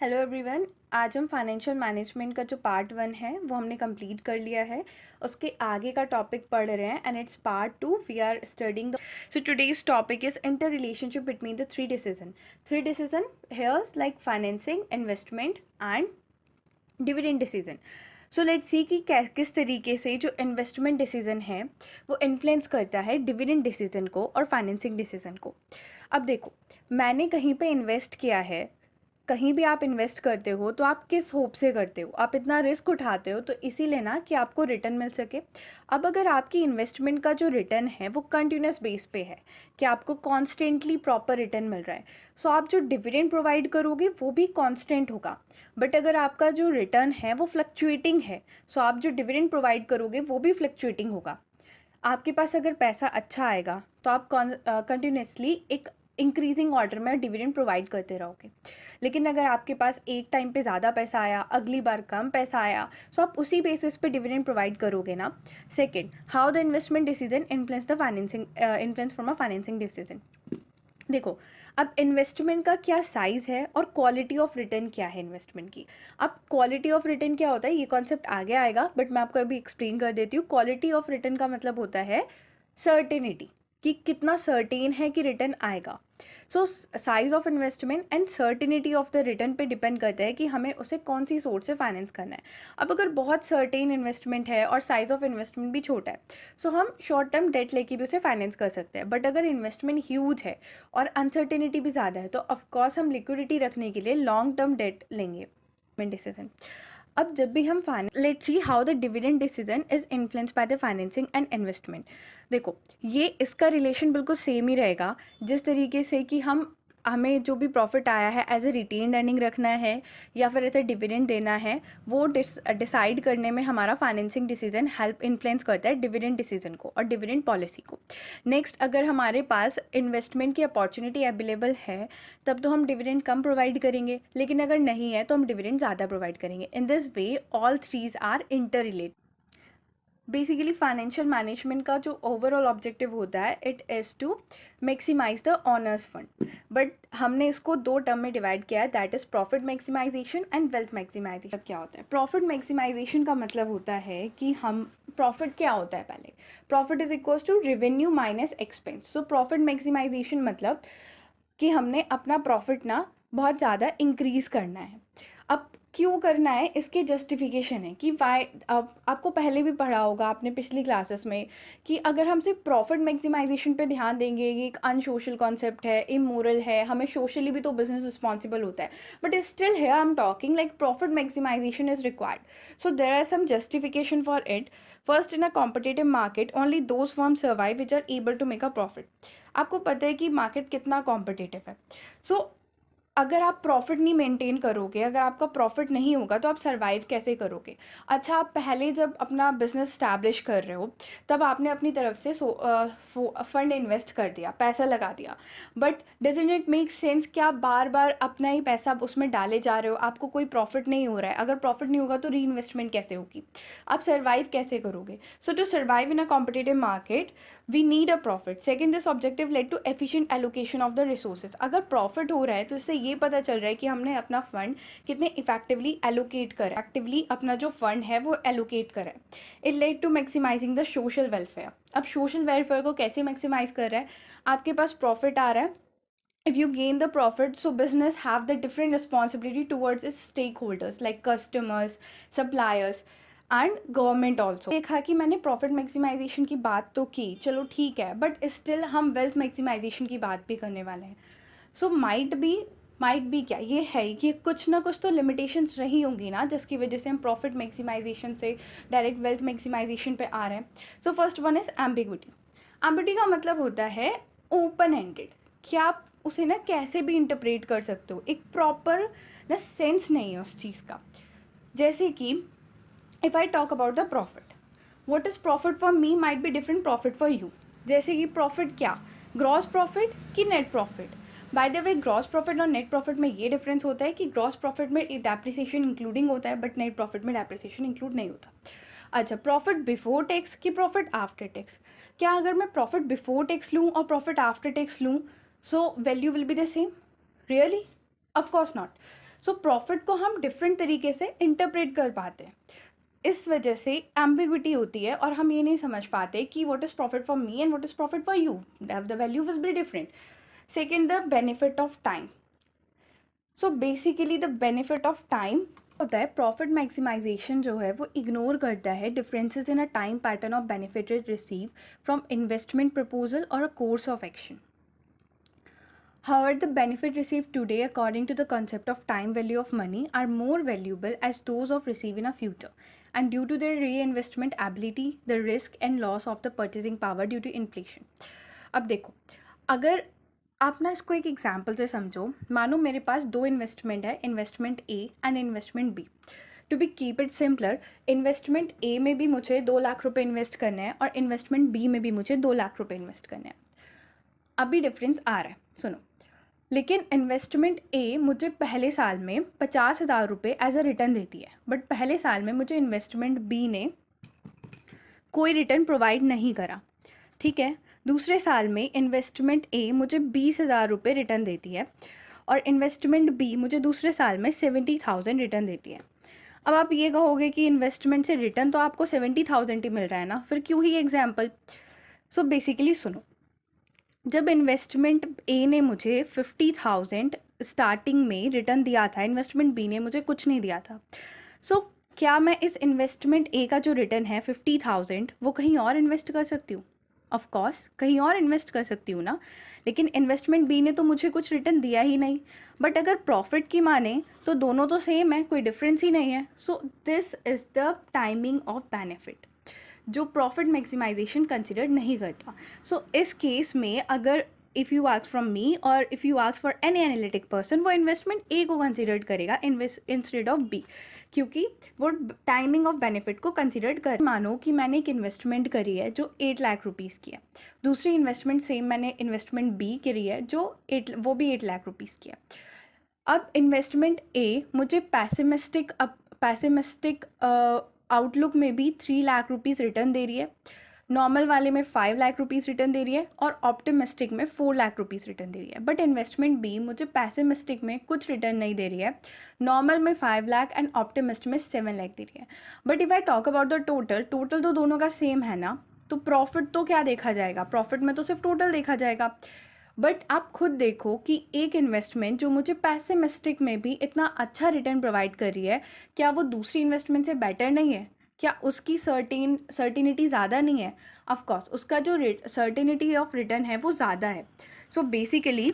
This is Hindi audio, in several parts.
Hello everyone. आज हम फाइनेंशियल मैनेजमेंट का जो पार्ट 1 है वो हमने कंप्लीट कर लिया है। उसके आगे का टॉपिक पढ़ रहे हैं and it's part 2 we are studying the so today's topic is inter relationship between the three decision areas like financing, investment and dividend decision. So let's see कि किस तरीके से जो इन्वेस्टमेंट डिसीजन है वो इन्फ्लुएंस करता है डिविडेंड डिसीजन को और फाइनेंसिंग डिसीजन को। अब देखो, मैंने कहीं पे इन्वेस्ट किया है, कहीं भी आप इन्वेस्ट करते हो तो आप किस होप से करते हो, आप इतना रिस्क उठाते हो तो इसीलिए ना कि आपको रिटर्न मिल सके। अब अगर आपकी इन्वेस्टमेंट का जो रिटर्न है वो कंटिन्यूस बेस पे है कि आपको कॉन्स्टेंटली प्रॉपर रिटर्न मिल रहा है, सो आप जो डिविडेंड प्रोवाइड करोगे वो भी कॉन्स्टेंट होगा। बट अगर आपका जो रिटर्न है वो फ्लक्चुएटिंग है, सो आप जो डिविडेंड प्रोवाइड करोगे वो भी फ्लक्चुएटिंग होगा। आपके पास अगर पैसा अच्छा आएगा तो आप कंटिन्यूसली एक इंक्रीजिंग ऑर्डर में डिविडेंड प्रोवाइड करते रहोगे। लेकिन अगर आपके पास एक टाइम पे ज़्यादा पैसा आया, अगली बार कम पैसा आया, सो आप उसी बेसिस पे डिविडेंड प्रोवाइड करोगे ना। Second, how the investment decision influence from a financing decision. देखो, अब इन्वेस्टमेंट का क्या साइज़ है और क्वालिटी ऑफ रिटर्न क्या है इन्वेस्टमेंट की। अब क्वालिटी ऑफ रिटर्न क्या होता है ये कॉन्सेप्ट आगे आएगा, बट मैं आपको अभी एक्सप्लेन कर देती हूँ। क्वालिटी ऑफ रिटर्न का मतलब होता है सर्टेनिटी, कि कितना सर्टेन है कि रिटर्न आएगा। So size of investment and certainty of the return पे डिपेंड करता है कि हमें उसे कौन सी सोर्स से फाइनेंस करना है। अब अगर बहुत सर्टेन इन्वेस्टमेंट है और साइज ऑफ इन्वेस्टमेंट भी छोटा है, सो हम शॉर्ट टर्म डेट लेके भी उसे फाइनेंस कर सकते हैं। बट अगर इन्वेस्टमेंट ह्यूज है और अनसर्टेनिटी भी ज़्यादा है तो ऑफकोर्स हम लिक्विडिटी रखने के लिए लॉन्ग टर्म डेट लेंगे। डिसीजन, अब जब भी हम let's see how the dividend decision is influence by the financing and investment. देखो, ये इसका रिलेशन बिल्कुल सेम ही रहेगा। जिस तरीके से कि हमें जो भी प्रॉफिट आया है एज ए रिटेन्ड अर्निंग रखना है या फिर एज ए डिविडेंड देना है, वो डिसाइड करने में हमारा फाइनेंसिंग डिसीजन हेल्प इन्फ्लुएंस करता है डिविडेंड डिसीजन को और डिविडेंड पॉलिसी को। नेक्स्ट, अगर हमारे पास इन्वेस्टमेंट की अपॉर्चुनिटी अवेलेबल है तब तो हम डिविडेंड कम प्रोवाइड करेंगे, लेकिन अगर नहीं है तो हम डिविडेंड ज़्यादा प्रोवाइड करेंगे। In this way all threes are inter related. Basically financial management का जो ओवरऑल ऑब्जेक्टिव होता है it is to maximise the owners fund, but हमने इसको दो टर्म में डिवाइड किया है, that is profit maximisation and wealth maximisation. क्या होता है प्रॉफिट मैक्सिमाइजेशन का मतलब होता है कि हम प्रॉफिट क्या होता है, पहले profit is equals to revenue minus expense. So profit maximisation मतलब कि हमने अपना प्रॉफिट ना बहुत ज़्यादा इंक्रीज़ करना है। अब क्यों करना है, इसके जस्टिफिकेशन है कि वाई। अब आपको पहले भी पढ़ा होगा आपने पिछली क्लासेस में कि अगर हम सिर्फ प्रॉफिट मैक्सिमाइजेशन पे ध्यान देंगे, ये एक अनसोशल कॉन्सेप्ट है, इमोरल है, हमें सोशली भी तो बिजनेस रिस्पॉन्सिबल होता है, but still here I am talking like profit maximisation is required. So there are some justification for it. First, in a competitive market only those firm survive which are able to make a profit. आपको पता है कि मार्केट कितना कॉम्पिटिटिव है। सो अगर आप प्रॉफिट नहीं मेंटेन करोगे, अगर आपका प्रॉफिट नहीं होगा तो आप सरवाइव कैसे करोगे। अच्छा, आप पहले जब अपना बिजनेस स्टैब्लिश कर रहे हो तब आपने अपनी तरफ से फंड इन्वेस्ट कर दिया, पैसा लगा दिया, but doesn't it make sense कि आप बार बार अपना ही पैसा उसमें डाले जा रहे हो, आपको कोई प्रॉफिट नहीं हो रहा है। अगर प्रॉफिट नहीं होगा तो री इन्वेस्टमेंट कैसे होगी, आप सर्वाइव कैसे करोगे। So to survive in a competitive market we need a profit. Second, this objective led to efficient allocation of the resources. अगर प्रॉफिट हो रहा है तो इससे ये पता चल रहा है कि हमने अपना फंड कितने इफेक्टिवली एलोकेट करा, एक्टिवली अपना जो फंड है वो एलोकेट करा है। It lead to maximising the social welfare. अब सोशल वेलफेयर को कैसे मैक्सिमाइज कर रहा है, आपके पास प्रॉफिट आ रहा है, if you gain the profit, so business have the different responsibility towards its stakeholders like customers, suppliers and government also. देखा कि मैंने प्रॉफिट मैक्सिमाइजेशन की बात तो की, चलो ठीक है, बट स्टिल हम वेल्थ मैक्सिमाइजेशन की बात भी करने वाले हैं। सो माइट बी क्या ये है कि कुछ ना कुछ तो लिमिटेशंस रही होंगी ना, जिसकी वजह से हम प्रॉफिट मैक्सिमाइजेशन से डायरेक्ट वेल्थ मैक्सिमाइजेशन पे आ रहे हैं। So first one is ambiguity. Ambiguity का मतलब होता है ओपन एंडेड, कि आप उसे ना कैसे भी इंटरप्रेट कर सकते हो, एक प्रॉपर ना सेंस नहीं है उस चीज़ का। जैसे कि if I talk about the profit, what is profit for me might be different profit for you. जैसे कि प्रॉफिट क्या, ग्रॉस प्रॉफिट कि net profit. By the way, gross profit और नेट प्रॉफिट में ये डिफरेंस होता है कि ग्रॉस प्रॉफिट में डेप्रिसिएशन इंक्लूडिंग होता है, बट नेट प्रॉफिट में डेप्रिसिएशन इंक्लूड नहीं होता। अच्छा, प्रॉफिट बिफोर टैक्स कि प्रॉफिट आफ्टर टैक्स। क्या अगर मैं प्रॉफिट बिफोर टैक्स लूँ और प्रॉफिट आफ्टर टैक्स लूँ, so value will be the same? Really? Of course not. So profit को हम डिफरेंट तरीके से इंटरप्रेट कर पाते हैं, इस वजह से एम्बिग्विटी होती है और हम ये नहीं समझ पाते कि what is profit for me and what is profit for you, the value will be different. Second, the benefit of time. So basically the benefit of time होता है, प्रॉफिट मैक्सिमाइजेशन जो है वो इग्नोर करता है differences in a time pattern of benefit receive from investment proposal और a course of action. However, the benefit received today according to the concept of time value of money are more valuable as those of received in a future, and due to their reinvestment ability, the risk and loss of the purchasing power due to inflation. अब देखो, अगर आप ना इसको एक एग्जाम्पल से समझो, मानो मेरे पास दो इन्वेस्टमेंट है, investment A and investment B. To be keep it simpler, investment A में भी मुझे 2 लाख रुपए इन्वेस्ट करने हैं और इन्वेस्टमेंट बी में भी मुझे 2 लाख रुपए इन्वेस्ट करने हैं. अभी डिफरेंस आ रहा है, सुनो. लेकिन इन्वेस्टमेंट ए मुझे पहले साल में 50,000 रुपये एज अ रिटर्न देती है, बट पहले साल में मुझे इन्वेस्टमेंट बी ने कोई रिटर्न प्रोवाइड नहीं करा. ठीक है, दूसरे साल में इन्वेस्टमेंट ए मुझे 20,000 रुपये रिटर्न देती है और इन्वेस्टमेंट बी मुझे दूसरे साल में 70,000 रिटर्न देती है. अब आप ये कहोगे कि इन्वेस्टमेंट से रिटर्न तो आपको 70,000 ही मिल रहा है ना, फिर क्यों ही एग्जाम्पल. सो बेसिकली सुनो, जब इन्वेस्टमेंट ए ने मुझे 50,000 स्टार्टिंग में रिटर्न दिया था, इन्वेस्टमेंट बी ने मुझे कुछ नहीं दिया था. सो क्या मैं इस इन्वेस्टमेंट ए का जो रिटर्न है 50,000 वो कहीं और इन्वेस्ट कर सकती हूँ? ऑफ कोर्स कहीं और इन्वेस्ट कर सकती हूँ ना, लेकिन इन्वेस्टमेंट बी ने तो मुझे कुछ रिटर्न दिया ही नहीं. बट अगर प्रॉफिट की माने तो दोनों तो सेम है, कोई डिफरेंस ही नहीं है. So this is the timing of benefit जो प्रॉफिट मैक्सिमाइजेशन कंसिडर नहीं करता. सो इस केस में अगर if you ask from me और if you ask for any analytic person, वो इन्वेस्टमेंट ए को कंसिडर करेगा इंस्टेड ऑफ बी, क्योंकि वो टाइमिंग ऑफ बेनिफिट को कंसिडर कर. मानो कि मैंने एक इन्वेस्टमेंट करी है जो 8 लाख रुपीज़ की है, दूसरी इन्वेस्टमेंट सेम मैंने इन्वेस्टमेंट बी करी है जो वो भी 8 लाख रुपीज़ की है. अब इन्वेस्टमेंट ए मुझे पैसिमिस्टिक आउटलुक में भी 3 लाख रुपीज़ रिटर्न दे रही है, नॉर्मल वाले में 5 लाख रुपीज़ रिटर्न दे रही है और ऑप्टिमिस्टिक में 4 लाख रुपीज़ रिटर्न दे रही है. बट इन्वेस्टमेंट बी मुझे पैसिमिस्टिक में कुछ रिटर्न नहीं दे रही है, नॉर्मल में 5 लाख एंड ऑप्टिमिस्ट में 7 लाख दे रही है. But if I talk about the total तो दोनों का सेम है ना, तो प्रॉफिट तो क्या देखा जाएगा, प्रॉफिट में तो सिर्फ टोटल देखा जाएगा. बट आप खुद देखो कि एक इन्वेस्टमेंट जो मुझे पैसिमिस्टिक में भी इतना अच्छा रिटर्न प्रोवाइड कर रही है, क्या वो दूसरी इन्वेस्टमेंट से बेटर नहीं है? क्या उसकी सर्टिनिटी ज़्यादा नहीं है? ऑफ कोर्स उसका जो सर्टिनिटी ऑफ रिटर्न है वो ज़्यादा है. So basically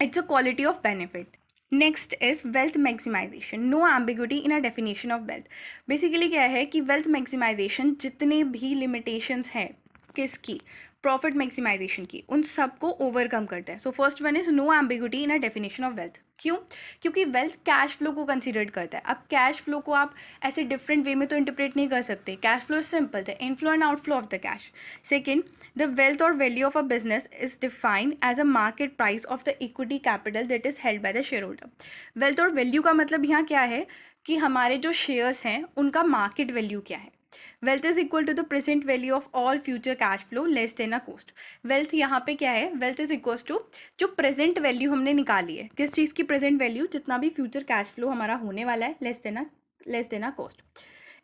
it's a quality of benefit. Next is wealth maximisation. No ambiguity in a definition of wealth. Basically क्या है कि वेल्थ मैक्सिमाइजेशन जितने भी लिमिटेशंस हैं किसकी, प्रॉफिट मैक्सिमाइजेशन की, उन सबको ओवरकम करते हैं. So first one is no ambiguity in a definition of wealth. क्यों? क्योंकि वेल्थ कैश फ्लो को कंसीडर करता है. अब कैश फ्लो को आप ऐसे डिफरेंट वे में तो इंटरप्रेट नहीं कर सकते. Cash flow is simple, the inflow and outflow of the cash. Second, the wealth और value of a business is defined as a market price of the equity capital that is held by the share holder. Wealth और वैल्यू का मतलब यहाँ क्या है कि हमारे जो शेयर्स हैं उनका मार्केट वैल्यू क्या है. Wealth is equal to the present value of all future cash flow less than a cost. Wealth यहाँ पे क्या है, वेल्थ इज इक्वल टू जो प्रेजेंट वैल्यू हमने निकाली है, किस चीज़ की प्रेजेंट वैल्यू, जितना भी फ्यूचर कैश फ्लो हमारा होने वाला है less than a cost.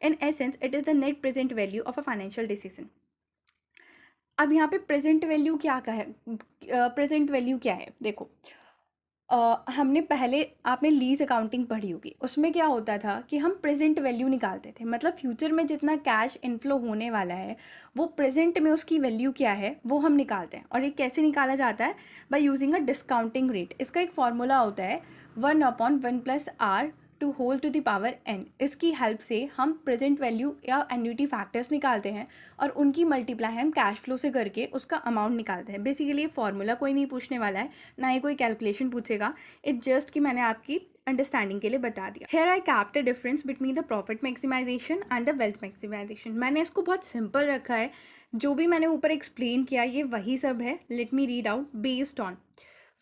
In essence it is the net present value of a financial decision. अब यहाँ पे प्रेजेंट वैल्यू क्या है, प्रेजेंट वैल्यू क्या है देखो. हमने पहले आपने लीज अकाउंटिंग पढ़ी होगी, उसमें क्या होता था कि हम प्रेजेंट वैल्यू निकालते थे, मतलब फ्यूचर में जितना कैश इनफ्लो होने वाला है वो प्रेजेंट में उसकी वैल्यू क्या है वो हम निकालते हैं. और ये कैसे निकाला जाता है, by using a discounting rate. इसका एक फॉर्मूला होता है 1/1+r to whole to the power n. इसकी हेल्प से हम प्रेजेंट वैल्यू या एन्युटी फैक्टर्स निकालते हैं और उनकी मल्टीप्लाई हम कैश फ्लो से करके उसका अमाउंट निकालते हैं. बेसिकली ये फॉर्मूला कोई नहीं पूछने वाला है, ना ही कोई कैलकुलेशन पूछेगा. इट्स जस्ट कि मैंने आपकी अंडरस्टैंडिंग के लिए बता दिया. Here I kept the difference between the profit maximisation and the wealth maximisation. मैंने इसको बहुत सिंपल रखा है, जो भी मैंने ऊपर एक्सप्लेन किया ये वही सब है. Let me read out. Based on,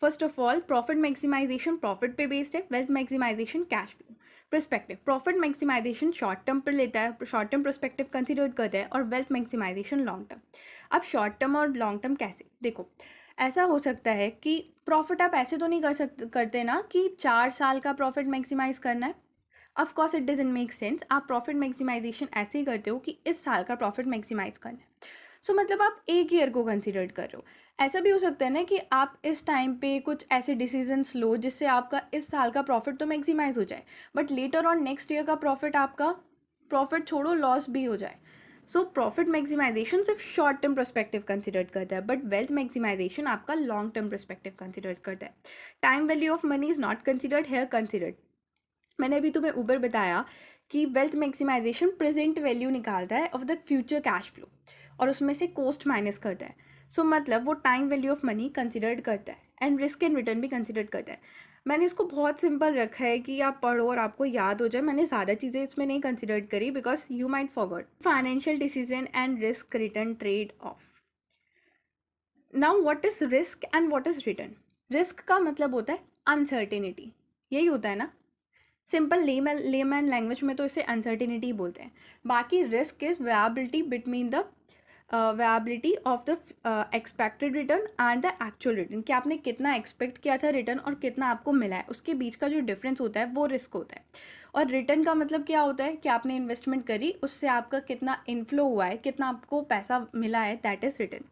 first of all profit maximisation profit पे बेस्ड है, wealth maximisation cash flow. Perspective, profit maximisation short term पर लेता है, शॉर्ट टर्म पर्सपेक्टिव कंसिडर करता है, और वेल्थ मैक्सिमाइजेशन लॉन्ग टर्म. अब शॉर्ट टर्म और लॉन्ग टर्म कैसे देखो, ऐसा हो सकता है कि प्रॉफिट आप ऐसे तो नहीं करते ना कि 4 साल का प्रॉफिट मैक्सिमाइज करना है। Of course it doesn't make sense. आप प्रॉफिट मैक्सिमाइजेशन ऐसे ही करते हो कि इस साल का प्रॉफिट मैक्सिमाइज करना है। सो मतलब आप एक ईयर को कंसिडर कर रहे हो। ऐसा भी हो सकता है ना कि आप इस टाइम पे कुछ ऐसे डिसीजंस लो जिससे आपका इस साल का प्रॉफिट तो मैक्सिमाइज हो जाए, but later on next year का प्रॉफिट आपका, प्रॉफिट छोड़ो, लॉस भी हो जाए। सो प्रॉफिट मैक्सिमाइजेशन सिर्फ शॉर्ट टर्म परस्पेक्टिव कंसिडर करता है, बट वेल्थ मैक्सिमाइजेशन आपका लॉन्ग टर्म परस्पेक्टिव कंसिडर करता है। Time value of money is not considered here considered. मैंने अभी तुम्हें ऊपर बताया कि वेल्थ मैक्सिमाइजेशन प्रेजेंट वैल्यू निकालता है of the future cash flow और उसमें से कॉस्ट माइनस करता है। सो मतलब वो time value of money considered करता है एंड रिस्क एंड रिटर्न भी कंसिडर करता है। मैंने इसको बहुत सिंपल रखा है कि आप पढ़ो और आपको याद हो जाए। मैंने ज़्यादा चीज़ें इसमें नहीं कंसिडर करी because you might forgot. Financial decision and risk return trade of. Now what is risk and what is return? Risk का मतलब होता है अनसर्टेनिटी, यही होता है ना। सिंपल लेमैन लैंग्वेज में तो इसे अनसर्टिनिटी बोलते हैं। बाकी risk is viability between the viability of the expected return and the actual return, कि आपने कितना एक्सपेक्ट किया था रिटर्न और कितना आपको मिला है, उसके बीच का जो डिफरेंस होता है वो रिस्क होता है। और रिटर्न का मतलब क्या होता है कि आपने इन्वेस्टमेंट करी, उससे आपका कितना इनफ्लो हुआ है, कितना आपको पैसा मिला है, that is return.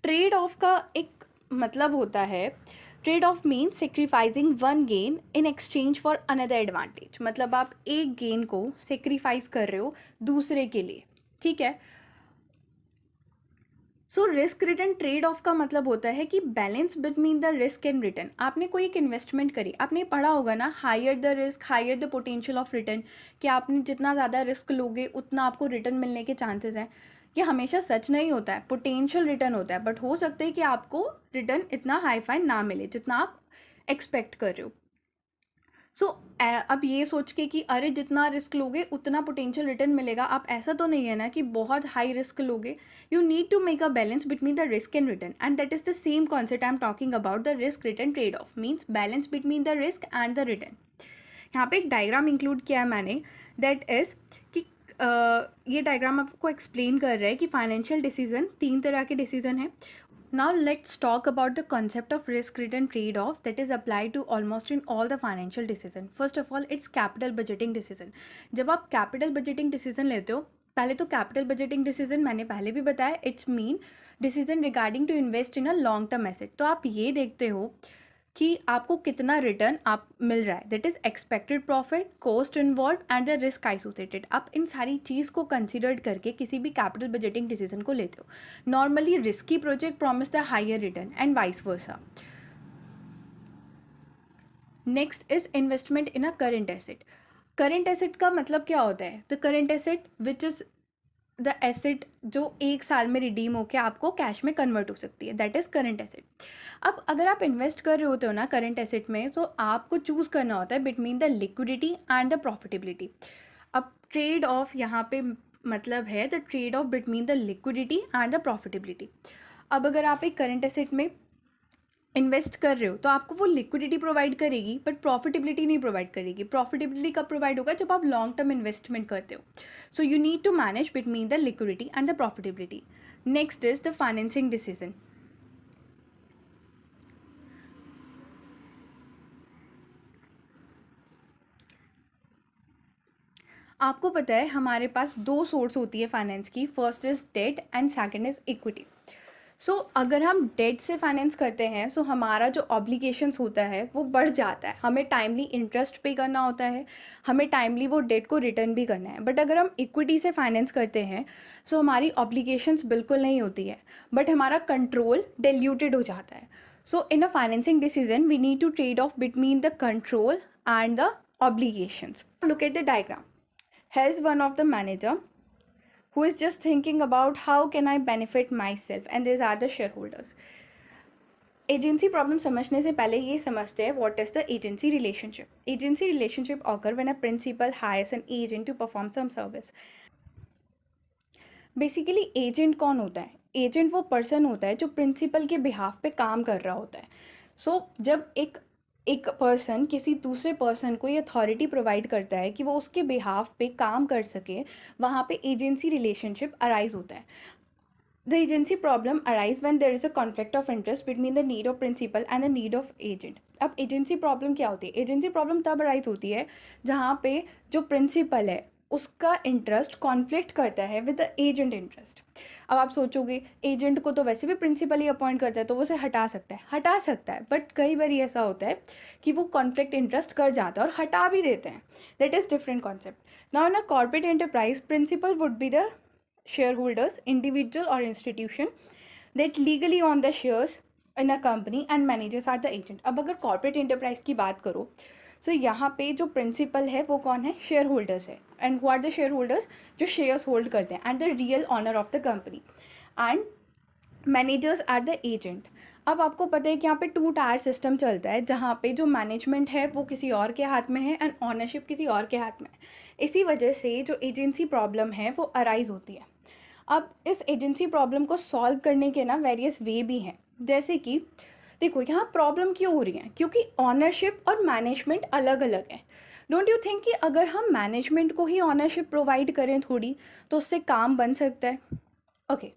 Trade off का एक मतलब होता है, trade off means sacrificing one gain in exchange for another advantage. मतलब आप एक गेन को सेक्रीफाइस कर रहे हो दूसरे के लिए, ठीक है। So risk return trade off का मतलब होता है कि balance between the risk and return. आपने कोई एक इन्वेस्टमेंट करी, आपने पढ़ा होगा ना, higher the risk higher the potential of return, कि आपने जितना ज़्यादा रिस्क लोगे उतना आपको रिटर्न मिलने के चांसेस हैं। ये हमेशा सच नहीं होता है, पोटेंशियल रिटर्न होता है, बट हो सकता है कि आपको रिटर्न इतना हाई फाई ना मिले जितना आप एक्सपेक्ट कर रहे हो। सो अब ये सोच के कि अरे जितना रिस्क लोगे उतना पोटेंशियल रिटर्न मिलेगा, आप ऐसा तो नहीं है ना कि बहुत हाई रिस्क लोगे। You need to make a balance between the risk and return and that is the same concept I am talking about the risk return trade off, means balance between the risk and the return. यहाँ पे एक डायग्राम इंक्लूड किया है मैंने, दैट इज कि ये डायग्राम आपको एक्सप्लेन कर रहा है कि फाइनेंशियल डिसीजन 3 तरह के डिसीजन है। Now let's talk about the concept of risk return trade-off that is applied to almost in all the financial decision. First of all, it's capital budgeting decision. जब आप capital budgeting decision लेते हो, पहले तो capital budgeting decision मैंने पहले भी बताया, it's mean decision regarding to invest in a long term asset. तो आप ये देखते हो कि आपको कितना रिटर्न आप मिल रहा है, that is expected profit, cost involve and the risk associated. आप इन सारी चीज़ को कंसिडर करके किसी भी कैपिटल बजटिंग डिसीजन को लेते हो। Normally risky project promise the higher return and vice versa. Next is investment in a current asset. Current asset का मतलब क्या होता है? The current asset which is the asset जो एक साल में रिडीम होकर आपको कैश में कन्वर्ट हो सकती है, दैट इज़ करेंट एसेट। अब अगर आप इन्वेस्ट कर रहे होते हो ना करेंट एसेट में, तो आपको चूज़ करना होता है between the liquidity and the profitability. अब ट्रेड ऑफ यहाँ पे मतलब है the trade off between the liquidity and the profitability. अब अगर आप एक करेंट एसेट में इन्वेस्ट कर रहे हो तो आपको वो लिक्विडिटी प्रोवाइड करेगी बट प्रॉफिटेबिलिटी नहीं प्रोवाइड करेगी। प्रॉफिटेबिलिटी कब प्रोवाइड होगा? जब आप लॉन्ग टर्म इन्वेस्टमेंट करते हो। So you need to manage between the liquidity and the profitability. Next is the financing decision. आपको पता है हमारे पास 2 सोर्स होती है फाइनेंस की, first is debt and second is equity. So अगर हम डेट से फाइनेंस करते हैं सो हमारा जो ऑब्लिगेशंस होता है वो बढ़ जाता है, हमें टाइमली इंटरेस्ट पे करना होता है, हमें टाइमली वो डेट को रिटर्न भी करना है। बट अगर हम इक्विटी से फाइनेंस करते हैं सो हमारी ऑब्लिगेशंस बिल्कुल नहीं होती है, बट हमारा कंट्रोल डिल्यूटेड हो जाता है। So in a financing decision we need to trade off between the control and the obligations. Look at the diagram. Here's one of the manager who is just thinking about how can I benefit myself and these are the shareholders. Agency problem समझने से पहले ये समझते हैं what is the agency relationship. Agency relationship occur when a principal hires an agent to perform some service. Basically agent कौन होता है? एजेंट वो पर्सन होता है जो प्रिंसिपल के बिहाफ पे काम कर रहा होता है। जब एक पर्सन किसी दूसरे पर्सन को ये अथॉरिटी प्रोवाइड करता है कि वो उसके बिहाफ पे काम कर सके, वहाँ पे एजेंसी रिलेशनशिप अराइज होता है। The agency problem arise when there is a conflict of interest between the need of principal and the need of agent. अब एजेंसी प्रॉब्लम क्या होती है? एजेंसी प्रॉब्लम तब अराइज होती है जहाँ पे जो प्रिंसिपल है उसका इंटरेस्ट कॉन्फ्लिक्ट करता है विद द एजेंट इंटरेस्ट. अब आप सोचोगे एजेंट को तो वैसे भी प्रिंसिपल ही अपॉइंट करता है तो वो उसे हटा सकता है बट कई बार ऐसा होता है कि वो कॉन्फ्लिक्ट इंटरेस्ट कर जाता है और हटा भी देते हैं. That is different concept. Now in a corporate enterprise principal would be the shareholders, individual or institution that legally own the shares in a company and managers are the agent. अब अगर corporate enterprise की बात करो तो यहाँ पे जो प्रिंसिपल है वो कौन है? शेयर होल्डर्स है. And who are the shareholders? जो शेयर्स होल्ड करते हैं and the real owner of the company. And managers are the agent. अब आपको पता है कि यहाँ पे 2 टायर सिस्टम चलता है जहाँ पे जो मैनेजमेंट है वो किसी और के हाथ में है एंड ऑनरशिप किसी और के हाथ में है. इसी वजह से जो एजेंसी प्रॉब्लम है वो अराइज होती है. अब इस एजेंसी प्रॉब्लम को सॉल्व करने के ना वेरियस वे भी हैं. जैसे कि देखो यहाँ प्रॉब्लम क्यों हो रही है? क्योंकि ऑनरशिप और मैनेजमेंट अलग अलग है. डोंट यू थिंक कि अगर हम मैनेजमेंट को ही ऑनरशिप प्रोवाइड करें थोड़ी तो उससे काम बन सकता है? Okay,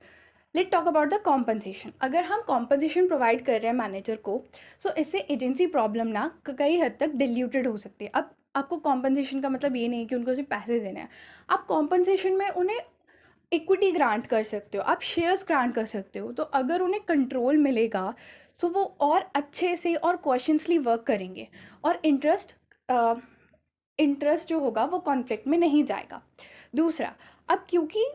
let talk about the compensation. अगर हम कॉम्पनसेशन प्रोवाइड कर रहे हैं मैनेजर को तो इससे एजेंसी प्रॉब्लम ना कई हद तक डिल्यूटेड हो सकती है. अब आपको कॉम्पनसेशन का मतलब ये नहीं है कि उनको सिर्फ पैसे देने हैं. आप कॉम्पनसेशन में उन्हें इक्विटी ग्रांट कर सकते हो, आप शेयर्स ग्रांट कर सकते हो. तो अगर उन्हें कंट्रोल मिलेगा तो वो और अच्छे से और कॉशियसली वर्क करेंगे और इंटरेस्ट जो होगा वो कॉन्फ्लिक्ट में नहीं जाएगा. दूसरा, अब क्योंकि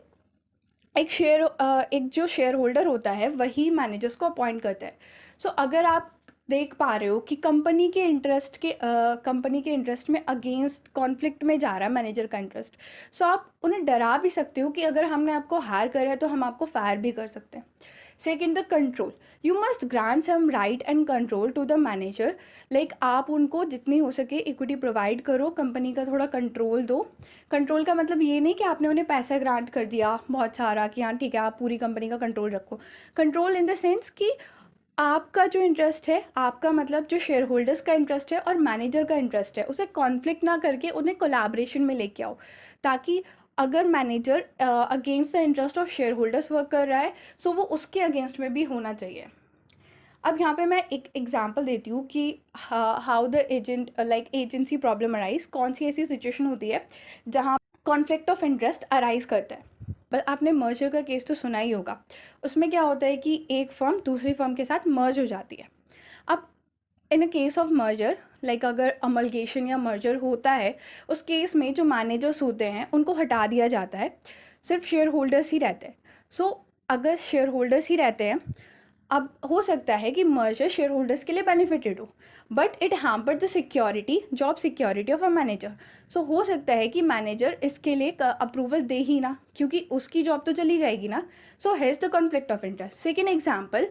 एक जो शेयर होल्डर होता है वही मैनेजर्स को अपॉइंट करता है. सो अगर आप देख पा रहे हो कि कंपनी के इंटरेस्ट में अगेंस्ट कॉन्फ्लिक्ट में जा रहा है मैनेजर का इंटरेस्ट, सो आप उन्हें डरा भी सकते हो कि अगर हमने आपको हायर करा है तो हम आपको फायर भी कर सकते हैं. Second, the control. You must grant some right and control to the manager. Like आप उनको जितनी हो सके इक्विटी प्रोवाइड करो, कंपनी का थोड़ा कंट्रोल दो. कंट्रोल का मतलब ये नहीं कि आपने उन्हें पैसा ग्रांट कर दिया बहुत सारा कि हाँ ठीक है आप पूरी कंपनी का कंट्रोल रखो. कंट्रोल इन द सेंस कि आपका जो इंटरेस्ट है, आपका मतलब जो शेयर होल्डर्स का इंटरेस्ट है और मैनेजर का इंटरेस्ट है, उसे कॉन्फ्लिक्ट ना करके उन्हें कोलैबोरेशन में लेके आओ. ताकि अगर manager against the interest of share holders work कर रहा है सो वो उसके अगेंस्ट में भी होना चाहिए. अब यहाँ पे मैं एक एग्जांपल देती हूँ कि how the agency problem arise. कौन सी ऐसी सिचुएशन होती है जहाँ कॉन्फ्लिक्ट ऑफ इंटरेस्ट अराइज करता है. पर आपने मर्जर का केस तो सुना ही होगा. उसमें क्या होता है कि एक फर्म दूसरी फर्म के साथ मर्ज हो जाती है. अब in a case of merger, like अगर अमलगेशन या मर्जर होता है, उस केस में जो मैनेजर्स होते हैं उनको हटा दिया जाता है, सिर्फ शेयर होल्डर्स ही रहते हैं. सो अगर शेयर होल्डर्स ही रहते हैं, अब हो सकता है कि मर्जर शेयर होल्डर्स के लिए बेनिफिटेड हो but it hampered the security, job security of a manager. So हो सकता है कि मैनेजर इसके लिए अप्रूवल दे ही ना, क्योंकि उसकी जॉब तो चली जाएगी ना. So has the conflict of interest. Second example,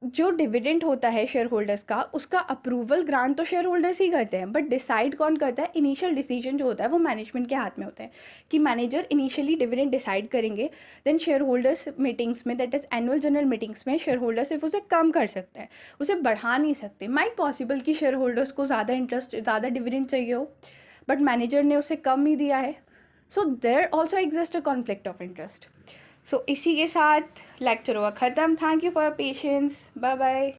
जो डिविडेंड होता है शेयर होल्डर्स का, उसका अप्रूवल ग्रांट तो शेयर होल्डर्स ही करते हैं बट डिसाइड कौन करता है? इनिशियल डिसीजन जो होता है वो मैनेजमेंट के हाथ में होता है कि मैनेजर इनिशियली डिविडेंड डिसाइड करेंगे. देन शेयर होल्डर्स मीटिंग्स में, that is annual general meetings में, शेयर होल्डर सिर्फ उसे कम कर सकते हैं, उसे बढ़ा नहीं सकते. माइट पॉसिबल कि शेयर होल्डर्स को ज़्यादा डिविडेंड चाहिए हो बट मैनेजर ने उसे कम ही दिया है. So there also exist a conflict of interest. So इसी के साथ लेक्चर हुआ ख़त्म. Thank you for your patience. Bye bye.